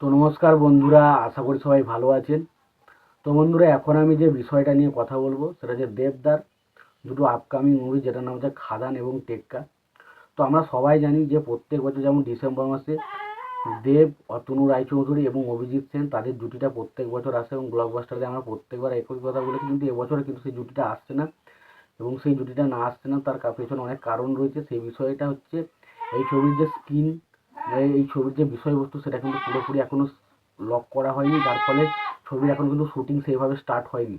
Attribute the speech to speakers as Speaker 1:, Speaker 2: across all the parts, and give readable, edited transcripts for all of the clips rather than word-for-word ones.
Speaker 1: তো নমস্কার বন্ধুরা, আশা করি সবাই ভালো আছেন। তো বন্ধুরা, এখন আমি যে বিষয়টা নিয়ে কথা বলবো সেটা হচ্ছে দেবদার দুটো আপকামিং মুভি, যেটার নাম হচ্ছে খাদান এবং টেক্কা। তো আমরা সবাই জানি যে প্রত্যেক বছর যেমন ডিসেম্বর মাসে দেব, অতনু রায়চৌধুরী এবং অভিজিৎ সেন তাদের জুটিটা প্রত্যেক বছর আসে এবং ব্লকবাস্টারে আমরা প্রত্যেকবার একই কথা বলেছি, কিন্তু এবছরে কিন্তু সেই জুটিটা আসছে না। এবং সেই জুটিটা না আসছে না তার পেছনে অনেক কারণ রয়েছে। সেই বিষয়টা হচ্ছে এই ছবির যে স্ক্রিন, এই ছবির যে বিষয়বস্তু সেটা কিন্তু পুরোপুরি এখনো লক করা হয়নি, যার ফলে ছবির এখন কিন্তু শুটিং সেইভাবে স্টার্ট হয়নি।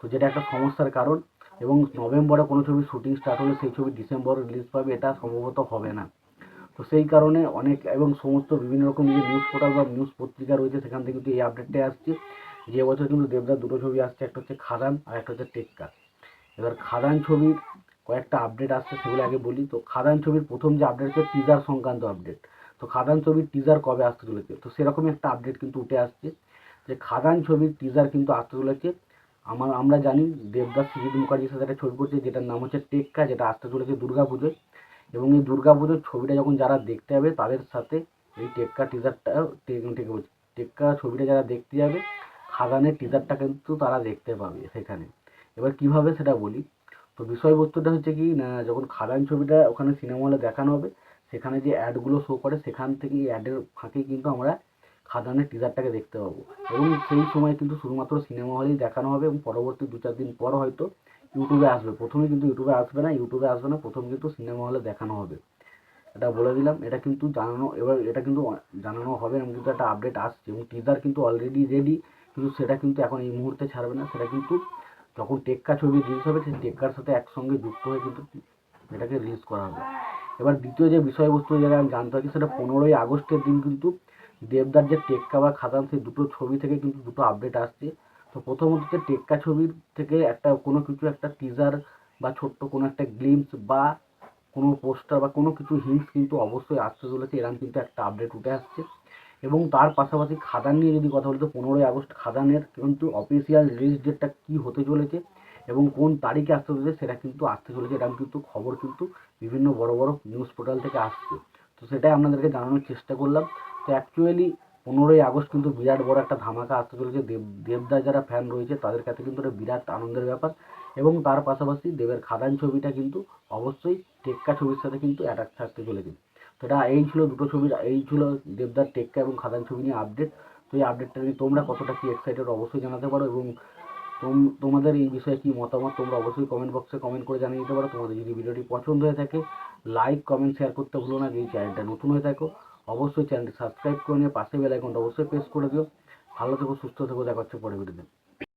Speaker 1: তো যেটা একটা সমস্যার কারণ। এবং নভেম্বরে কোনো ছবির শুটিং স্টার্ট হলে সেই ছবি ডিসেম্বরে রিলিজ পাবে, এটা সম্ভবত হবে না। তো সেই কারণে অনেক এবং সমস্ত বিভিন্ন রকম যে নিউজ পোর্টাল বা নিউজ পত্রিকা রয়েছে সেখান থেকে কিন্তু এই আপডেটটাই আসছে যে এবছর কিন্তু দেবদার দুটো ছবি আসছে, একটা হচ্ছে খাদান আর একটা হচ্ছে টেক্কা। এবার খাদান ছবির কয়েকটা আপডেট আসছে, সেগুলো আগে বলি। তো খাদান ছবির প্রথম যে আপডেট হচ্ছে টিজার সংক্রান্ত আপডেট। তো খাদান ছবির টিজার কবে আসতে চলেছে, তো সেরকমই একটা আপডেট কিন্তু উঠে আসছে যে খাদান ছবির টিজার কিন্তু আসতে চলেছে। আমরা জানি দেবদাস সুজিত মুখার্জির সাথে একটা ছবি করছে যেটার নাম হচ্ছে টেক্কা, যেটা আসতে চলেছে দুর্গা পুজোয়। এবং এই দুর্গা পুজোর ছবিটা যখন যারা দেখতে যাবে তাদের সাথে এই টেক্কা টিজারটা, টেক্কা ছবিটা যারা দেখতে যাবে খাদানের টিজারটা কিন্তু তারা দেখতে পাবে সেখানে। এবার কিভাবে সেটা বলি। তো বিষয়বস্তুটা হচ্ছে কি না, যখন খাদান ছবিটা ওখানে সিনেমা হলে দেখানো হবে, সেখানে যে অ্যাডগুলো শো করে সেখান থেকে অ্যাডের ফাঁকে কিন্তু আমরা খাদানের টিজারটাকে দেখতে পাবো। এবং সেই সময় কিন্তু শুধুমাত্র সিনেমা হলেই দেখানো হবে এবং পরবর্তী 2-4 দিন পর হয়তো ইউটিউবে আসবে। প্রথমে কিন্তু ইউটিউবে আসবে না, প্রথম কিন্তু সিনেমা হলে দেখানো হবে। এটা বলে দিলাম, এটা কিন্তু জানানো, এবার এটা কিন্তু জানানো হবে এবং কিন্তু একটা আপডেট আসছে এবং টিজার কিন্তু অলরেডি রেডি। কিন্তু সেটা কিন্তু এখন এই মুহূর্তে ছাড়বে না, সেটা কিন্তু যখন টেক্কা ছবি রিলিজ হবে সেই টেক্কার সাথে একসঙ্গে যুক্ত হয়ে কিন্তু এটাকে রিলিজ করা হবে। এবার দ্বিতীয় যে বিষয়বস্তু যেটা আমি জানতে পারছি সেটা 15ই আগস্টের দিন কিন্তু দেবদার যে টেক্কা বা খাদান সেই দুটো ছবি থেকে কিন্তু দুটো আপডেট আসছে। তো প্রথমত হচ্ছে টেক্কা ছবির থেকে একটা কোনো কিছু একটা টিজার বা ছোট্ট কোনো একটা গ্লিমস বা কোনো পোস্টার বা কোনো কিছু হিন্টস কিন্তু অবশ্যই আসতে চলেছে, এরকম কিন্তু একটা আপডেট উঠে আসছে। এবং তার পাশাপাশি খাদান নিয়ে যদি কথা বলি, তো 15ই আগস্ট খাদানের কিন্তু অফিসিয়াল রিলিজ ডেটটা কী হতে চলেছে এবং কোন তারিখে আসতে চলেছে সেটা কিন্তু আসতে চলেছে, এরকম কিন্তু খবর কিন্তু বিভিন্ন বড় বড় নিউজ পোর্টাল থেকে আসছে। তো সেটাই আপনাদেরকে জানানোর চেষ্টা করলাম। তো অ্যাকচুয়ালি 15ই আগস্ট কিন্তু বিরাট বড় একটা ধামাকা আসতে চলেছে। দেবদার যারা ফ্যান রয়েছে তাদের কাছে কিন্তু এটা বিরাট আনন্দের ব্যাপার। এবং তার পাশাপাশি দেবের খাদান ছবিটা কিন্তু অবশ্যই টেক্কা ছবির সাথে কিন্তু অ্যাটাচ থাকতে চলেছে। তো এটা এই ছিল দুটো ছবির, এই ছিল দেবদার টেক্কা এবং খাদান ছবি নিয়ে আপডেট। তো এই আপডেটটা নিয়ে তোমরা কতটা কি এক্সাইটেড অবশ্যই জানাতে পারো এবং তোমাদের এই বিষয়ে কি মতামত তোমরা অবশ্যই কমেন্ট বক্সে কমেন্ট করে জানিয়ে দিতে পারো। তোমাদের যদি ভিডিওটি পছন্দ হয়ে থাকে লাইক কমেন্ট শেয়ার করতে ভুলো না। যদি চ্যানেলটা নতুন হয়ে থাকো অবশ্যই চ্যানেলটি সাবস্ক্রাইব করে নিয়ে পাশে বেল আইকনটা অবশ্যই প্রেস করে দিও। ভালো থেকো, সুস্থ থেকো, দেখা হচ্ছে পরে ভিডিওতে।